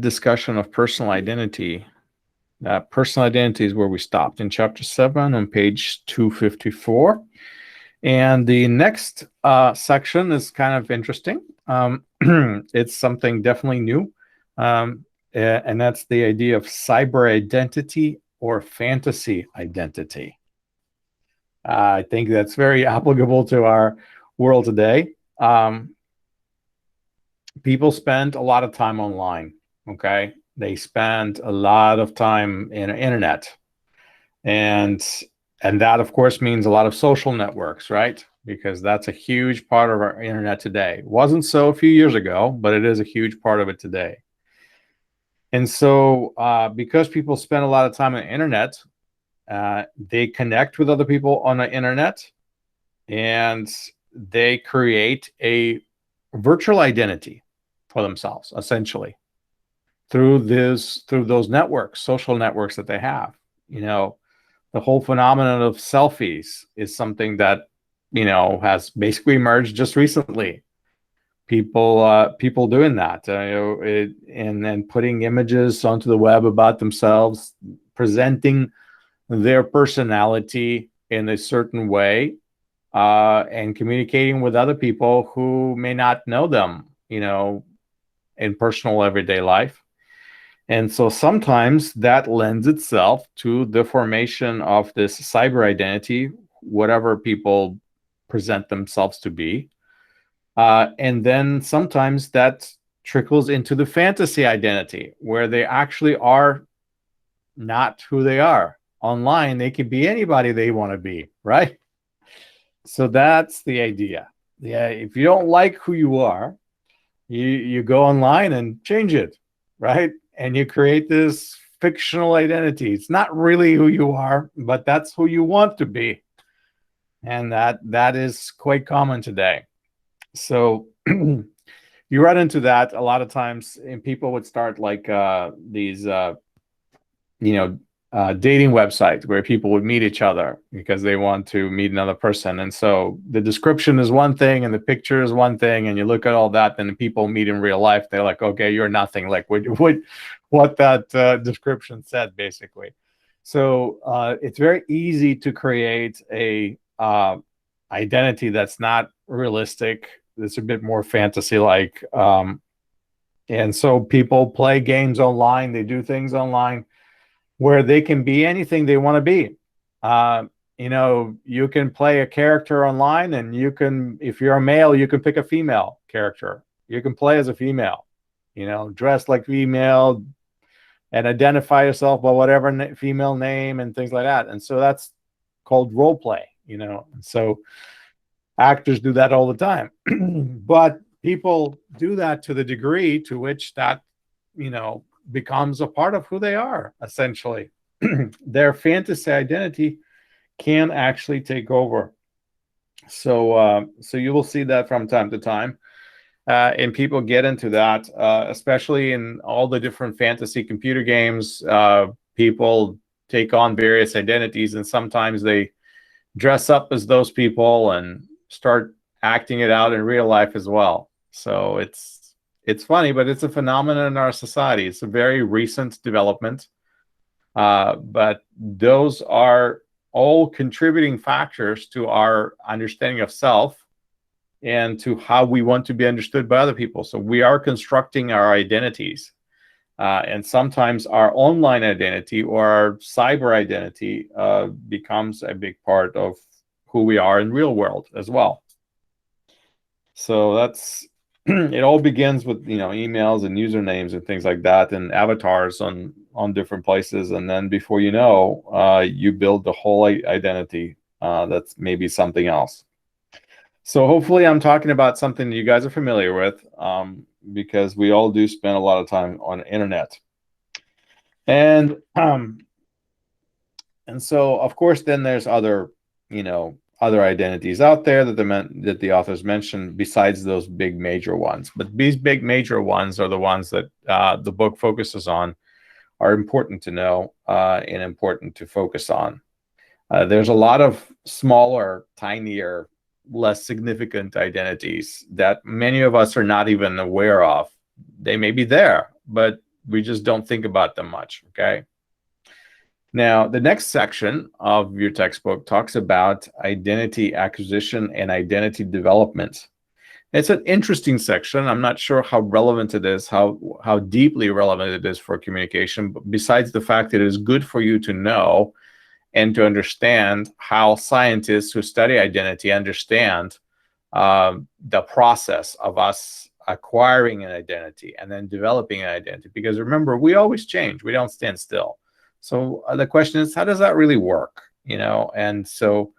discussion of personal identity. Personal identity is where we stopped in chapter 7 on page 254. And the next section is kind of interesting. It's something definitely new. And that's the idea of cyber identity or fantasy identity. I think that's very applicable to our world today. People spend a lot of time online, okay? They spend a lot of time in the internet. And that, of course, means a lot of social networks, right? Because that's a huge part of our internet today. It wasn't so a few years ago, but it is a huge part of it today. And so because people spend a lot of time on the internet, they connect with other people on the internet, and they create a virtual identity for themselves, essentially, through those networks, social networks that they have. You know, the whole phenomenon of selfies is something that, you know, has basically emerged just recently. People doing that, and then putting images onto the web about themselves, presenting their personality in a certain way, and communicating with other people who may not know them, you know, in personal everyday life. And so sometimes that lends itself to the formation of this cyber identity, whatever people present themselves to be. And then sometimes that trickles into the fantasy identity, where they actually are not who they are. Online, they can be anybody they want to be, right? So that's the idea. Yeah, if you don't like who you are, you go online and change it, right? And you create this fictional identity. It's not really who you are, but that's who you want to be. And that is quite common today. So you run into that a lot of times, and people would start like these dating websites where people would meet each other because they want to meet another person. And so the description is one thing and the picture is one thing, and you look at all that, then the people meet in real life, they're like, okay, you're nothing like what that description said, basically. So it's very easy to create a identity that's not realistic. It's a bit more fantasy-like. And so people play games online, they do things online where they can be anything they want to be. You can play a character online, and you can, if you're a male, you can pick a female character. You can play as a female, dress like female and identify yourself by whatever female name and things like that. And so that's called role play, And so actors do that all the time. But people do that to the degree to which that, becomes a part of who they are, essentially. Their fantasy identity can actually take over. So you will see that from time to time. And people get into that, especially in all the different fantasy computer games. People take on various identities, and sometimes they dress up as those people and start acting it out in real life as well. So it's funny, but it's a phenomenon in our society. It's a very recent development. But those are all contributing factors to our understanding of self and to how we want to be understood by other people. So we are constructing our identities. And sometimes our online identity or our cyber identity becomes a big part of who we are in real world as well. So that's it. All begins with emails and usernames and things like that, and avatars on different places, and then before you know, you build the whole identity that's maybe something else. So hopefully I'm talking about something that you guys are familiar with, because we all do spend a lot of time on the internet. And so of course then there's other identities out there that the authors mentioned besides those big major ones. But these big major ones are the ones that the book focuses on, are important to know and important to focus on. There's a lot of smaller, tinier, less significant identities that many of us are not even aware of. They may be there, but we just don't think about them much. Okay. Now, the next section of your textbook talks about identity acquisition and identity development. It's an interesting section. I'm not sure how relevant it is, how deeply relevant it is for communication, but besides the fact that it is good for you to know and to understand how scientists who study identity understand the process of us acquiring an identity and then developing an identity. Because remember, we always change. We don't stand still. So the question is, how does that really work? And so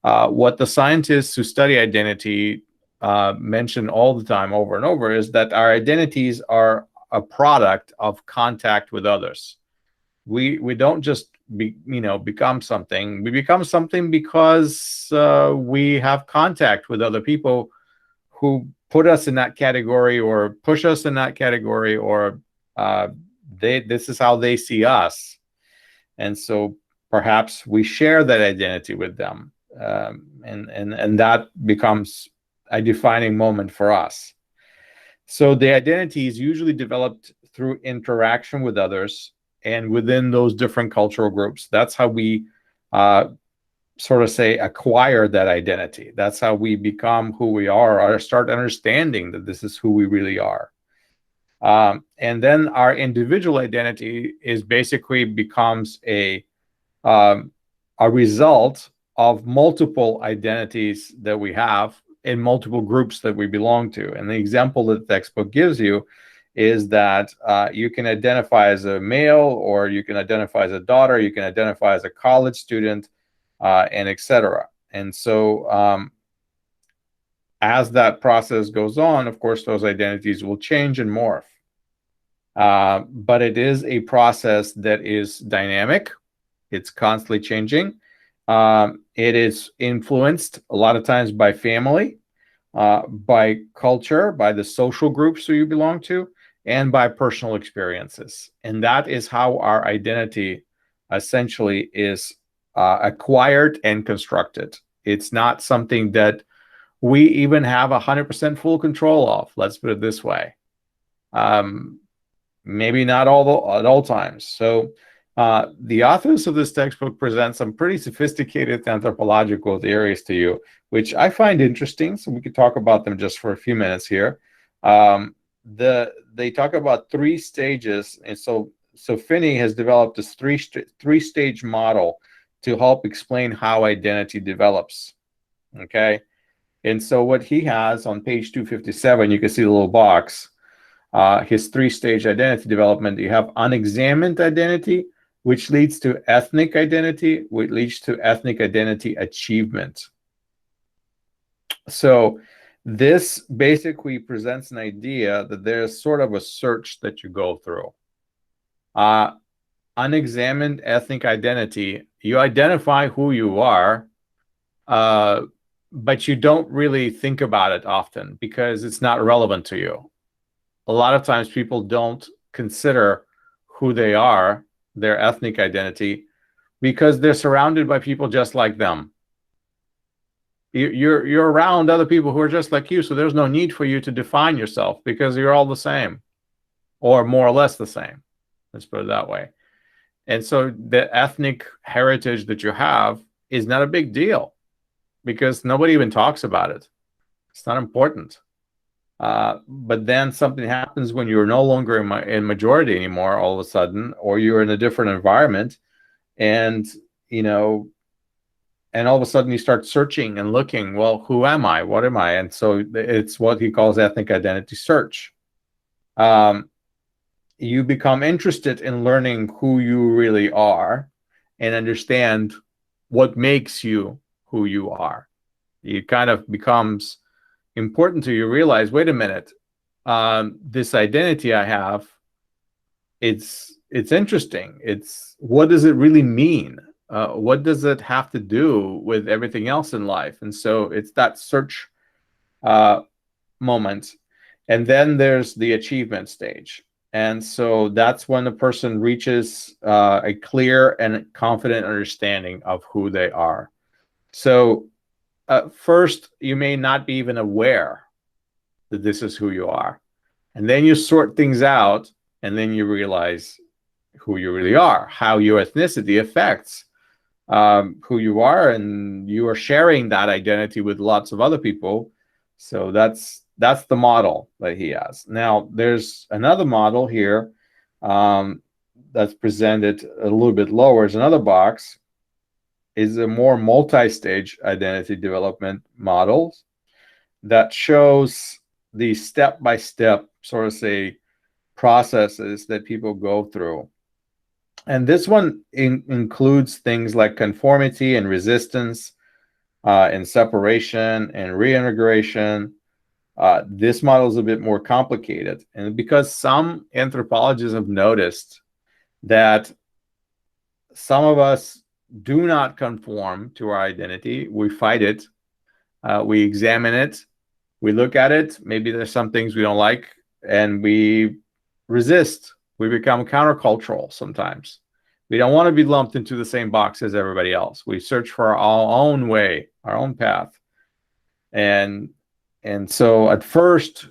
what the scientists who study identity mention all the time, over and over, is that our identities are a product of contact with others. We don't just become something. We become something because we have contact with other people who put us in that category or push us in that category, or this is how they see us. And so perhaps we share that identity with them, and that becomes a defining moment for us. So the identity is usually developed through interaction with others and within those different cultural groups. That's how we sort of say acquire that identity. That's how we become who we are, or start understanding that this is who we really are. And then our individual identity is basically becomes a result of multiple identities that we have in multiple groups that we belong to. And the example that the textbook gives you is that you can identify as a male, or you can identify as a daughter, you can identify as a college student, and etc. And so as that process goes on, of course, those identities will change and morph. But it is a process that is dynamic. It's constantly changing. It is influenced a lot of times by family, by culture, by the social groups that you belong to, and by personal experiences. And that is how our identity essentially is acquired and constructed. It's not something that we even have 100% full control of. Let's put it this way. Maybe not at all times. So the authors of this textbook present some pretty sophisticated anthropological theories to you, which I find interesting. So we could talk about them just for a few minutes here. They talk about 3 stages, and so Finney has developed this three-stage model to help explain how identity develops. Okay, and so what he has on page 257, you can see the little box. His 3-stage identity development. You have unexamined identity, which leads to ethnic identity, which leads to ethnic identity achievement. So this basically presents an idea that there's sort of a search that you go through. Unexamined ethnic identity, you identify who you are, but you don't really think about it often because it's not relevant to you. A lot of times people don't consider who they are, their ethnic identity, because they're surrounded by people just like them. You're around other people who are just like you, so there's no need for you to define yourself because you're all the same, or more or less the same. Let's put it that way. And so the ethnic heritage that you have is not a big deal because nobody even talks about it. It's not important. But then something happens when you're no longer in majority anymore all of a sudden, or you're in a different environment, and and all of a sudden you start searching and looking, well, who am I? What am I? And so it's what he calls ethnic identity search. You become interested in learning who you really are and understand what makes you who you are. It kind of becomes important to you realize, wait a minute, this identity I have, it's interesting. What does it really mean? What does it have to do with everything else in life? And so it's that search moment. And then there's the achievement stage. And so that's when the person reaches a clear and confident understanding of who they are. So first, you may not be even aware that this is who you are. And then you sort things out and then you realize who you really are, how your ethnicity affects who you are, and you are sharing that identity with lots of other people. So that's the model that he has. Now, there's another model here that's presented a little bit lower. Is another box, is a more multi-stage identity development model that shows the step-by-step, sort of say, processes that people go through. And this one includes things like conformity and resistance, and separation and reintegration. This model is a bit more complicated. And because some anthropologists have noticed that some of us do not conform to our identity, we fight it, we examine it, we look at it, maybe there's some things we don't like, and we resist. We become countercultural sometimes. We don't want to be lumped into the same box as everybody else. We search for our own way, our own path. And so at first,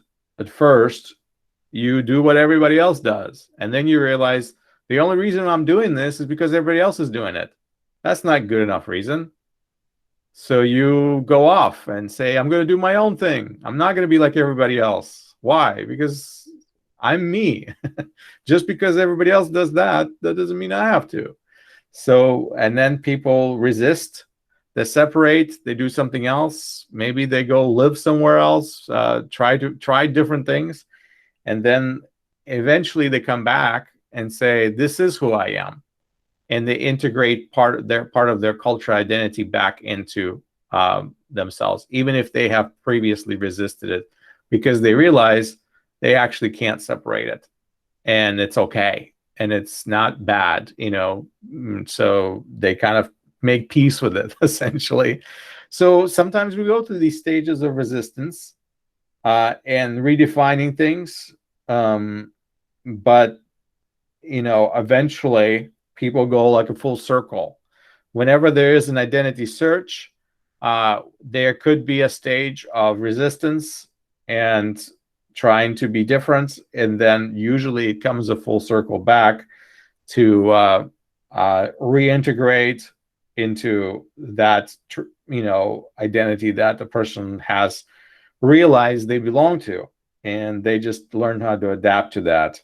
you do what everybody else does. And then you realize the only reason I'm doing this is because everybody else is doing it. That's not good enough reason. So you go off and say, I'm going to do my own thing. I'm not going to be like everybody else. Why? Because I'm me. Just because everybody else does that, that doesn't mean I have to. So, and then people resist, they separate, they do something else. Maybe they go live somewhere else, try different things. And then eventually they come back and say, this is who I am. And they integrate part of their cultural identity back into themselves, even if they have previously resisted it, because they realize they actually can't separate it, and it's okay, and it's not bad, so they kind of make peace with it, essentially. So sometimes we go through these stages of resistance and redefining things, but eventually people go like a full circle. Whenever there is an identity search, there could be a stage of resistance and trying to be different, and then usually it comes a full circle back to reintegrate into that identity that the person has realized they belong to, and they just learn how to adapt to that.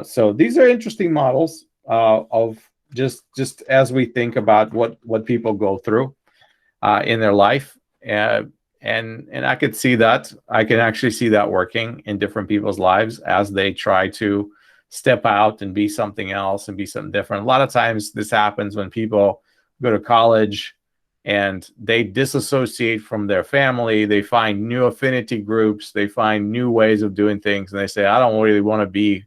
So these are interesting models of just as we think about what people go through in their life. And I could see that. I can actually see that working in different people's lives as they try to step out and be something else and be something different. A lot of times this happens when people go to college and they disassociate from their family. They find new affinity groups. They find new ways of doing things. And they say, I don't really want to be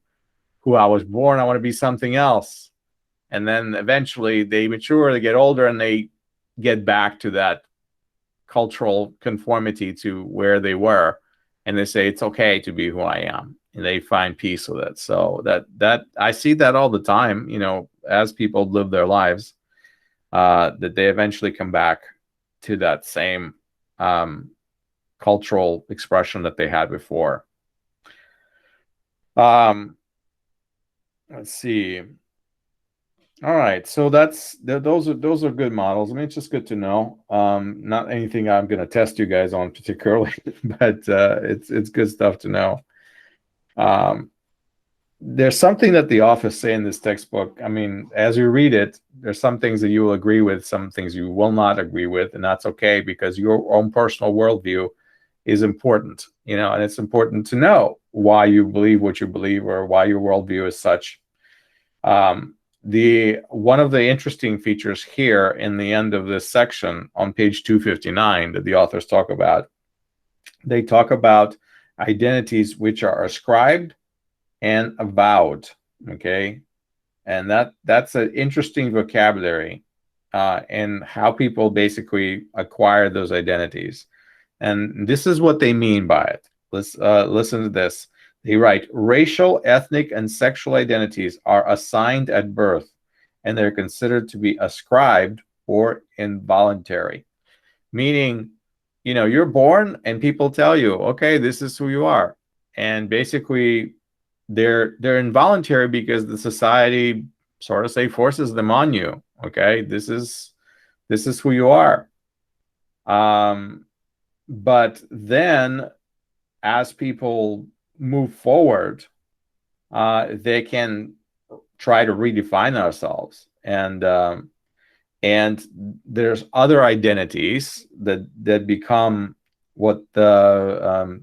who I was born. I want to be something else. And then eventually they mature, they get older, and they get back to that cultural conformity to where they were, and they say it's okay to be who I am, and they find peace with it. So that I see that all the time, as people live their lives, that they eventually come back to that same cultural expression that they had before. Let's see. All right, so those are good models. I mean, it's just good to know. Not anything I'm going to test you guys on particularly, but it's good stuff to know. There's something that the authors say in this textbook. I mean, as you read it, there's some things that you will agree with, some things you will not agree with, and that's okay, because your own personal worldview is important, and it's important to know why you believe what you believe or why your worldview is such. One of the interesting features here in the end of this section on page 259 that the authors talk about, they talk about identities which are ascribed and avowed. Okay, and that's an interesting vocabulary and how people basically acquire those identities. And this is what they mean by it. Let's listen to this. They write, racial, ethnic, and sexual identities are assigned at birth, and they're considered to be ascribed or involuntary. Meaning, you're born and people tell you, okay, this is who you are. And basically, they're involuntary because the society sort of say forces them on you. Okay, this is who you are. But then as people move forward, they can try to redefine ourselves, and there's other identities that become what the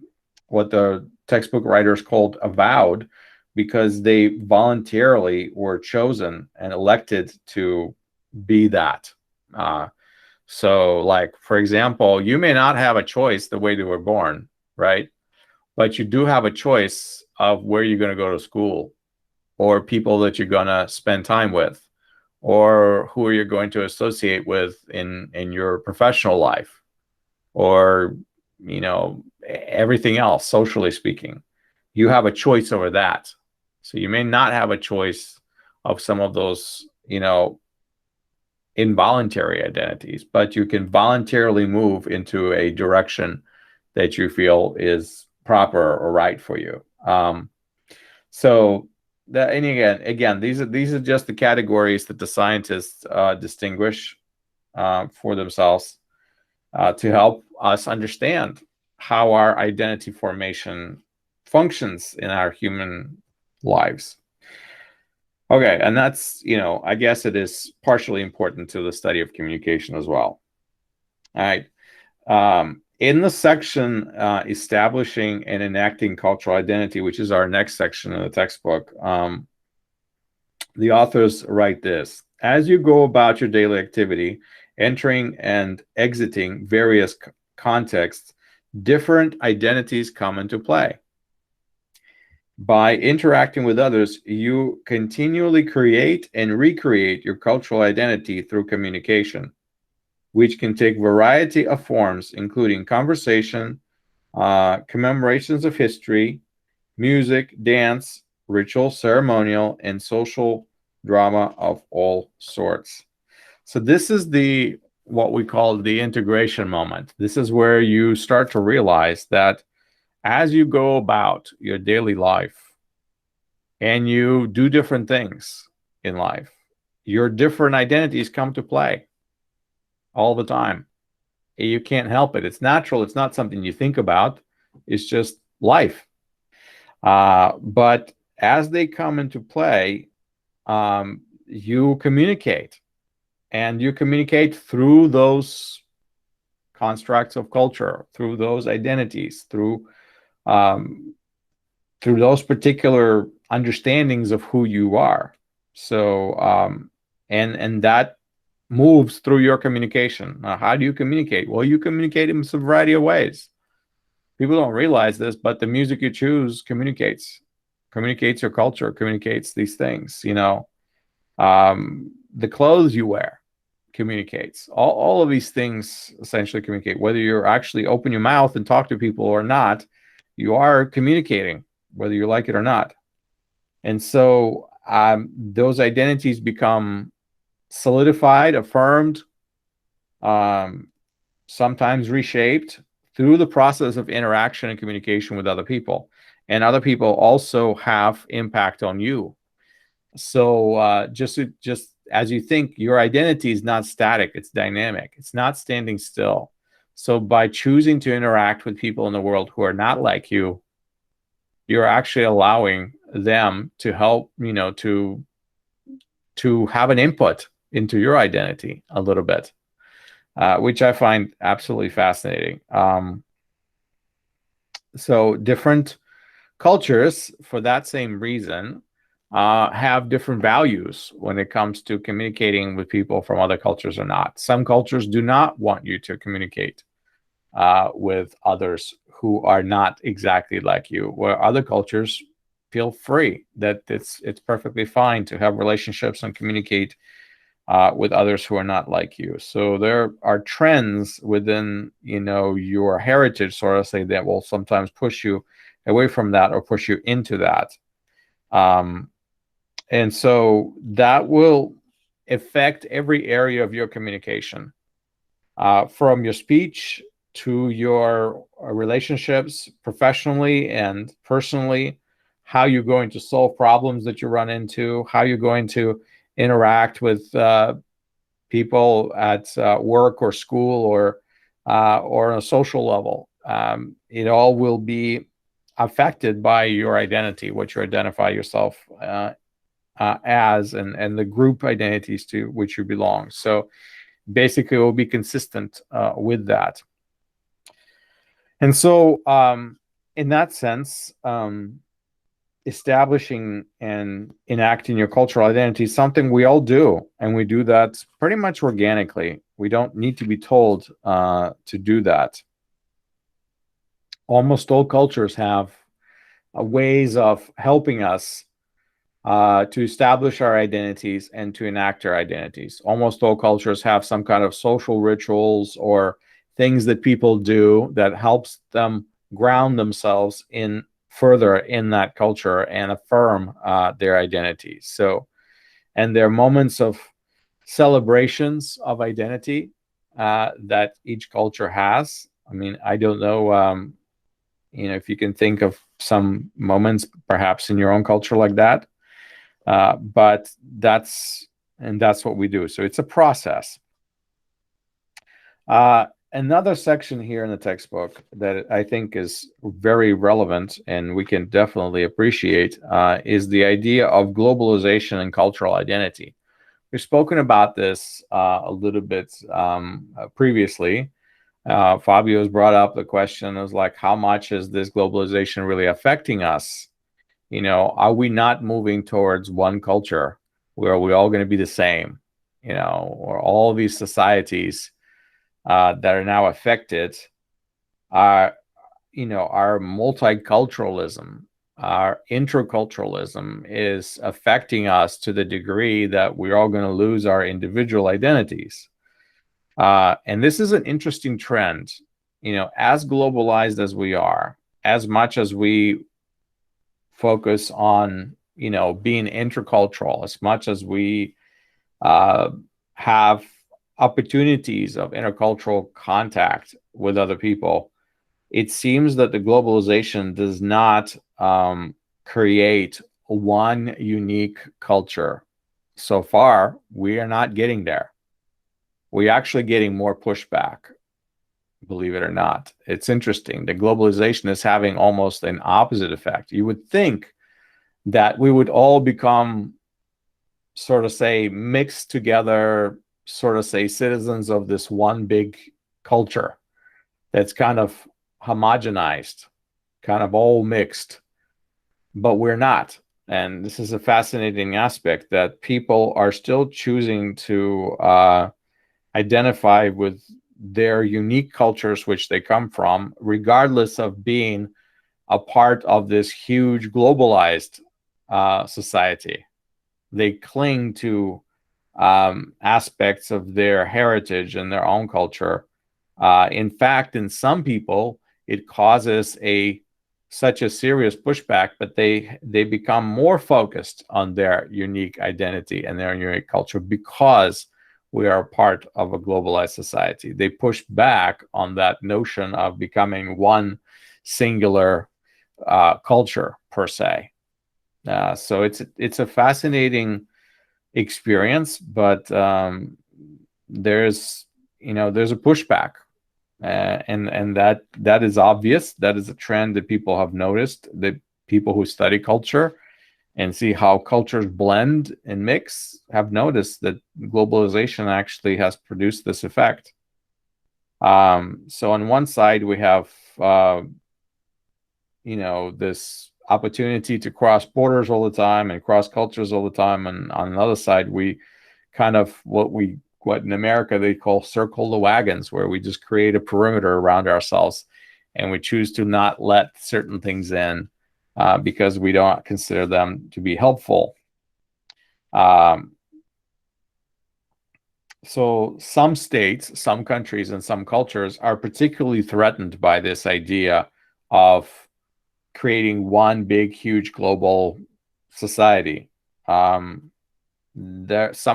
textbook writers called avowed, because they voluntarily were chosen and elected to be that. So, like, for example, you may not have a choice the way you were born, right? But you do have a choice of where you're going to go to school, or people that you're going to spend time with, or who you're going to associate with in your professional life, or everything else, socially speaking. You have a choice over that. So you may not have a choice of some of those involuntary identities, but you can voluntarily move into a direction that you feel is proper or right for you. So that, and again, these are just the categories that the scientists distinguish for themselves to help us understand how our identity formation functions in our human lives. Okay, and that's, I guess it is partially important to the study of communication as well. All right. In the section establishing and enacting cultural identity, which is our next section in the textbook, the authors write this: as you go about your daily activity, entering and exiting various contexts, different identities come into play. By interacting with others, you continually create and recreate your cultural identity through communication, which can take a variety of forms, including conversation, commemorations of history, music, dance, ritual, ceremonial, and social drama of all sorts. So this is what we call the integration moment. This is where you start to realize that as you go about your daily life and you do different things in life, your different identities come to play all the time. You can't help it. It's natural. It's not something you think about. It's just life. But as they come into play, you communicate, and you communicate through those constructs of culture, through those identities, through those particular understandings of who you are. So, and that moves through your communication. Now, how do you communicate? Well, you communicate in some variety of ways. People don't realize this, but the music you choose communicates your culture, communicates these things. The clothes you wear communicates. All of these things essentially communicate. Whether you're actually open your mouth and talk to people or not, you are communicating, whether you like it or not. And so those identities become solidified, affirmed, sometimes reshaped through the process of interaction and communication with other people. And other people also have impact on you. So just as you think, your identity is not static, it's dynamic. It's not standing still. So by choosing to interact with people in the world who are not like you, you're actually allowing them to help, to have an input into your identity a little bit, which I find absolutely fascinating. So different cultures, for that same reason, have different values when it comes to communicating with people from other cultures or not. Some cultures do not want you to communicate with others who are not exactly like you, where other cultures feel free, that it's perfectly fine to have relationships and communicate with others who are not like you. So there are trends within, your heritage, sort of say, that will sometimes push you away from that or push you into that. And so that will affect every area of your communication, from your speech to your relationships professionally and personally, how you're going to solve problems that you run into, how you're going to interact with people at work or school or on a social level. It all will be affected by your identity, what you identify yourself as, and the group identities to which you belong. So basically, it will be consistent with that. And so, in that sense, establishing and enacting your cultural identity is something we all do, and we do that pretty much organically. We don't need to be told to do that. Almost all cultures have ways of helping us to establish our identities and to enact our identities. Almost all cultures have some kind of social rituals or things that people do that helps them ground themselves in further in that culture and affirm their identities. So, and there are moments of celebrations of identity that each culture has. I mean, I don't know, if you can think of some moments perhaps in your own culture like that. But that's what we do. So it's a process. Another section here in the textbook that I think is very relevant and we can definitely appreciate is the idea of globalization and cultural identity. We've spoken about this a little bit previously. Fabio has brought up the question of like, how much is this globalization really affecting us? Are we not moving towards one culture where we're all going to be the same? Or all these societies that are now affected are, our multiculturalism, our interculturalism is affecting us to the degree that we're all going to lose our individual identities. And this is an interesting trend. As globalized as we are, as much as we focus on, being intercultural, as much as we have opportunities of intercultural contact with other people, it seems that the globalization does not create one unique culture. So far, we are not getting there. We're actually getting more pushback, believe it or not. It's interesting. The globalization is having almost an opposite effect. You would think that we would all become, sort of say, mixed together, sort of say, citizens of this one big culture that's kind of homogenized, kind of all mixed, but we're not. And this is a fascinating aspect, that people are still choosing to identify with their unique cultures which they come from, regardless of being a part of this huge globalized society. They cling to aspects of their heritage and their own culture. In fact, in some people, it causes such a serious pushback, but they become more focused on their unique identity and their unique culture because we are part of a globalized society. They push back on that notion of becoming one singular culture per se. So it's a fascinating experience, but there's a pushback, and that is obvious. That is a trend that people have noticed. That people who study culture and see how cultures blend and mix have noticed that globalization actually has produced this effect. So on one side we have this opportunity to cross borders all the time and cross cultures all the time, and on the other side we kind of what in America they call circle the wagons, where we just create a perimeter around ourselves and we choose to not let certain things in because we don't consider them to be helpful. So some states, some countries, and some cultures are particularly threatened by this idea of creating one big, huge global society. Some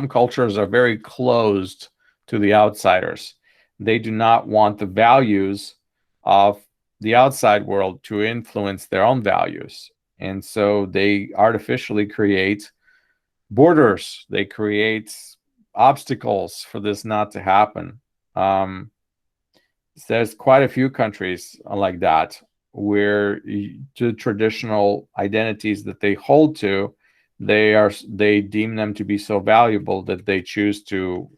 cultures are very closed to the outsiders. They do not want the values of the outside world to influence their own values. And so they artificially create borders, they create obstacles for this not to happen. Um, there's quite a few countries like that where the traditional identities that they hold to, they deem them to be so valuable that they choose to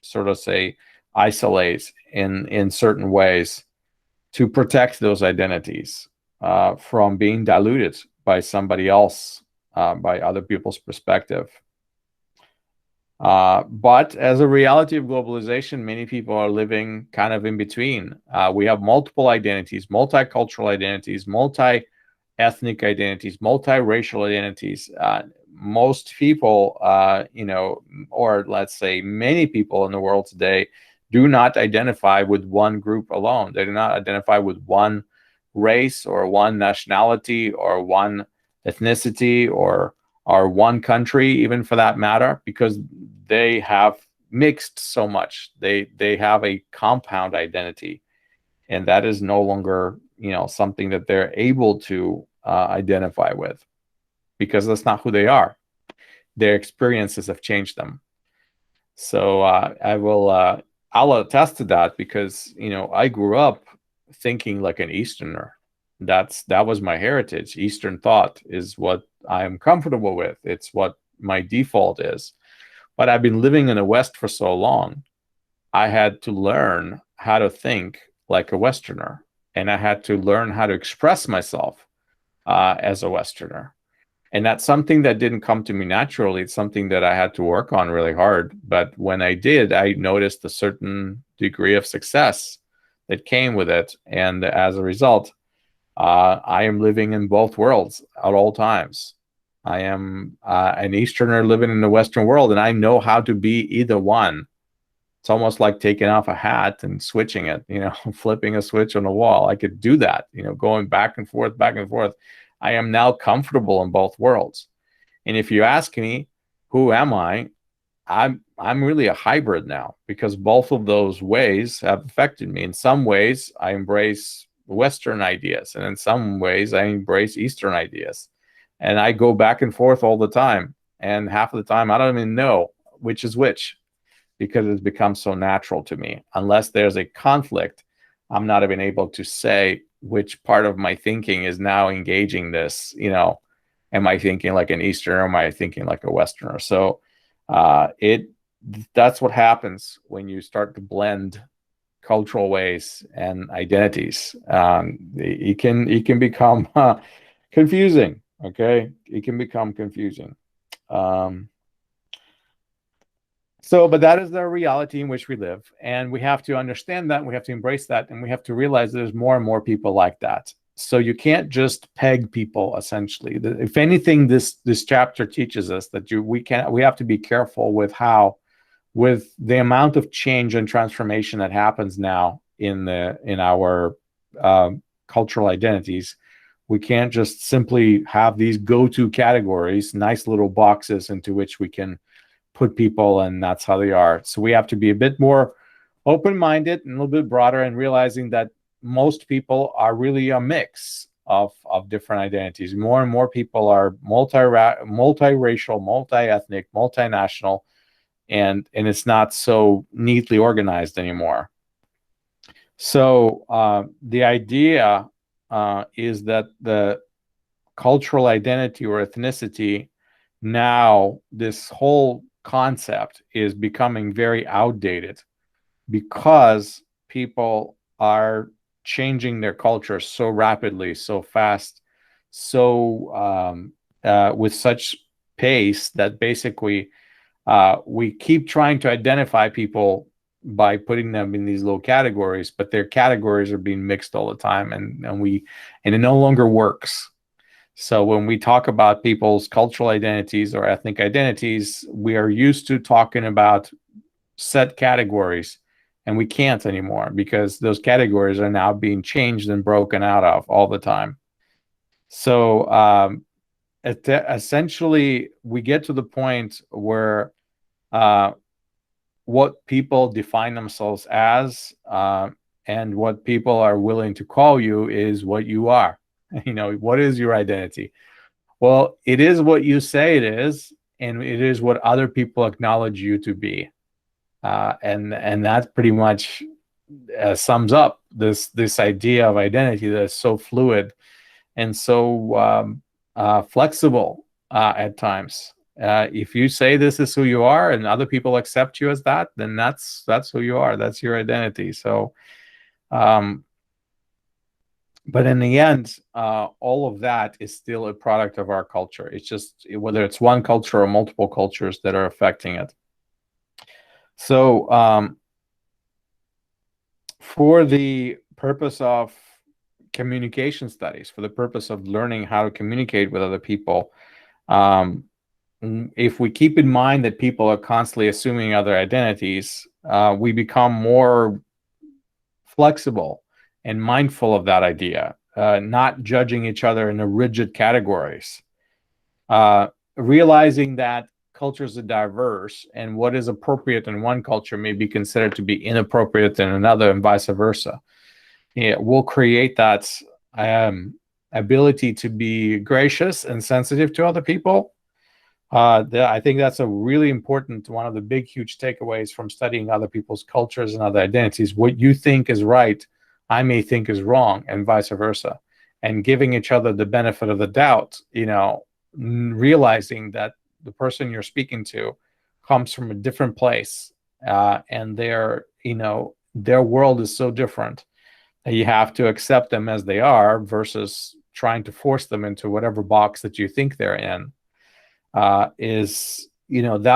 sort of say isolate in certain ways to protect those identities from being diluted by somebody else, by other people's perspective. But as a reality of globalization, many people are living kind of in between. We have multiple identities, multicultural identities, multi-ethnic identities, multiracial identities. Most people, or let's say many people in the world today, do not identify with one group alone. They do not identify with one race or one nationality or one ethnicity or one country, even for that matter, because they have mixed so much. They have a compound identity, and that is no longer something that they're able to identify with, because that's not who they are. Their experiences have changed them. So I'll attest to that, because I grew up thinking like an Easterner. That was my heritage. Eastern thought is what I am comfortable with. It's what my default is. But I've been living in the West for so long, I had to learn how to think like a Westerner, and I had to learn how to express myself as a Westerner. And that's something that didn't come to me naturally. It's something that I had to work on really hard. But when I did, I noticed a certain degree of success that came with it. And as a result, I am living in both worlds at all times. I am an Easterner living in the Western world, and I know how to be either one. It's almost like taking off a hat and switching it, flipping a switch on the wall. I could do that, going back and forth, back and forth. I am now comfortable in both worlds. And if you ask me, who am I? I'm really a hybrid now, because both of those ways have affected me. In some ways, I embrace Western ideas, and in some ways, I embrace Eastern ideas. And I go back and forth all the time. And half of the time, I don't even know which is which, because it's become so natural to me. Unless there's a conflict, I'm not even able to say which part of my thinking is now engaging this. Am I thinking like an Easterner, or am I thinking like a Westerner? So that's what happens when you start to blend cultural ways and identities. It can become confusing. Okay, it can become confusing. But that is the reality in which we live, and we have to understand that, we have to embrace that, and we have to realize there's more and more people like that. So you can't just peg people, essentially. If anything, this chapter teaches us that we have to be careful with the amount of change and transformation that happens now in our cultural identities. We can't just simply have these go-to categories, nice little boxes into which we can put people, and that's how they are. So we have to be a bit more open-minded and a little bit broader, and realizing that most people are really a mix of different identities. More and more people are multiracial, multi-ethnic, multinational, and it's not so neatly organized anymore. So the idea is that the cultural identity or ethnicity, now this whole concept is becoming very outdated, because people are changing their culture so rapidly, so fast, so with such pace, that basically we keep trying to identify people by putting them in these little categories, but their categories are being mixed all the time, and it no longer works. So when we talk about people's cultural identities or ethnic identities, we are used to talking about set categories, and we can't anymore, because those categories are now being changed and broken out of all the time. So essentially, we get to the point where what people define themselves as and what people are willing to call you is what you are. What is your identity? Well, it is what you say it is, and it is what other people acknowledge you to be. And that pretty much sums up this idea of identity that's so fluid and so flexible at times. If you say this is who you are, and other people accept you as that, then that's who you are. That's your identity. So, but in the end, all of that is still a product of our culture. It's just whether it's one culture or multiple cultures that are affecting it. So, for the purpose of communication studies, for the purpose of learning how to communicate with other people, if we keep in mind that people are constantly assuming other identities, we become more flexible and mindful of that idea, not judging each other in the rigid categories, realizing that cultures are diverse, and what is appropriate in one culture may be considered to be inappropriate in another, and vice versa. Will create that ability to be gracious and sensitive to other people. I think that's a really important, one of the big, huge takeaways from studying other people's cultures and other identities. What you think is right, I may think is wrong, and vice versa. And giving each other the benefit of the doubt, realizing that the person you're speaking to comes from a different place, and their world is so different that you have to accept them as they are versus trying to force them into whatever box that you think they're in. That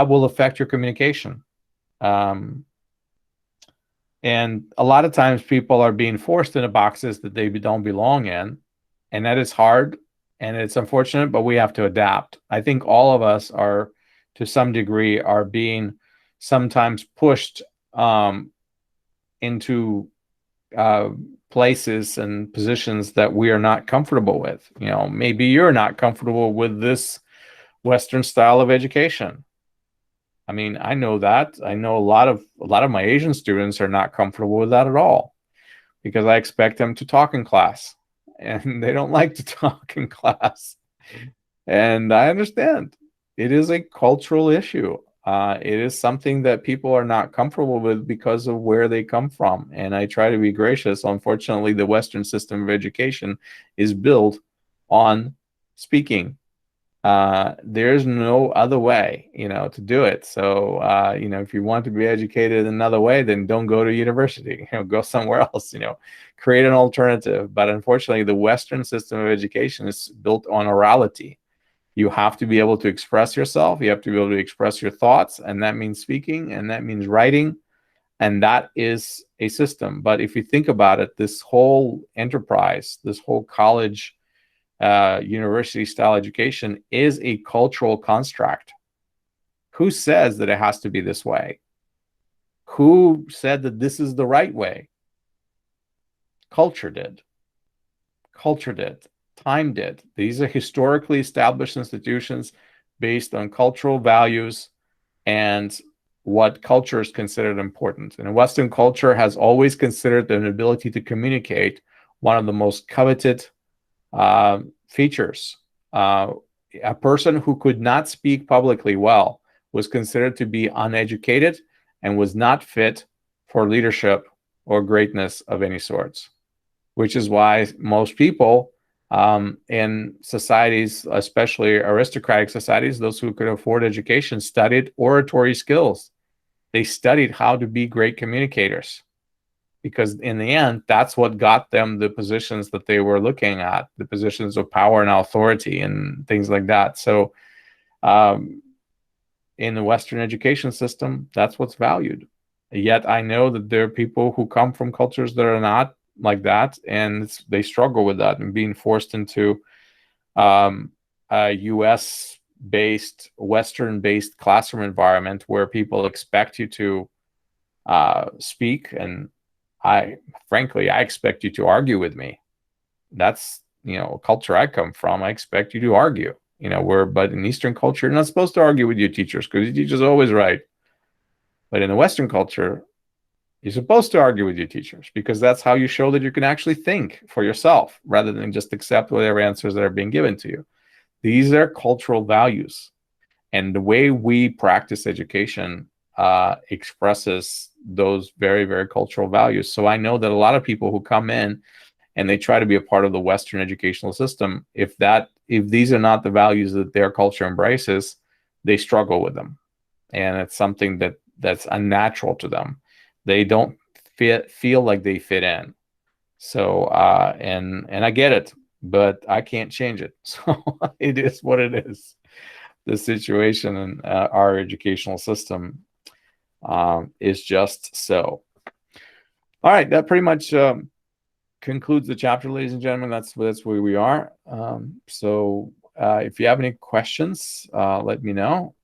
will affect your communication. And a lot of times people are being forced into boxes that they don't belong in, and that is hard and it's unfortunate, but we have to adapt. I think all of us are, to some degree, are being sometimes pushed into places and positions that we are not comfortable with. Maybe you're not comfortable with this Western style of education. I mean, I know that. I know a lot of my Asian students are not comfortable with that at all, because I expect them to talk in class, and they don't like to talk in class. And I understand. It is a cultural issue. It is something that people are not comfortable with because of where they come from. And I try to be gracious. Unfortunately, the Western system of education is built on speaking. There's no other way, to do it. So, if you want to be educated another way, then don't go to university, go somewhere else, create an alternative. But unfortunately, the Western system of education is built on orality. You have to be able to express yourself. You have to be able to express your thoughts. And that means speaking, and that means writing. And that is a system. But if you think about it, this whole enterprise, this whole college, university style education is a cultural construct. Who says that it has to be this way? Who said that this is the right way? Culture did. Time did. These are historically established institutions based on cultural values and what culture is considered important. And Western culture has always considered the ability to communicate one of the most coveted features. A person who could not speak publicly well was considered to be uneducated and was not fit for leadership or greatness of any sorts, which is why most people in societies, especially aristocratic societies, those who could afford education, studied oratory skills. They studied how to be great communicators, because in the end, that's what got them the positions that they were looking at, the positions of power and authority and things like that. So in the Western education system, that's what's valued. Yet I know that there are people who come from cultures that are not like that, and they struggle with that and being forced into a US-based, Western-based classroom environment where people expect you to speak, and frankly, I expect you to argue with me. That's, a culture I come from. I expect you to argue, but in Eastern culture, you're not supposed to argue with your teachers because your teacher's always right. But in the Western culture, You're supposed to argue with your teachers because that's how you show that you can actually think for yourself rather than just accept whatever answers that are being given to you. These are cultural values. And the way we practice education expresses those very, very cultural values. So I know that a lot of people who come in and they try to be a part of the Western educational system, if these are not the values that their culture embraces, they struggle with them. And it's something that's unnatural to them. They don't feel like they fit in. So and I get it, but I can't change it. So it is what it is. The situation in our educational system is just so. All right, that pretty much concludes the chapter, ladies and gentlemen. That's where we are. So if you have any questions, let me know.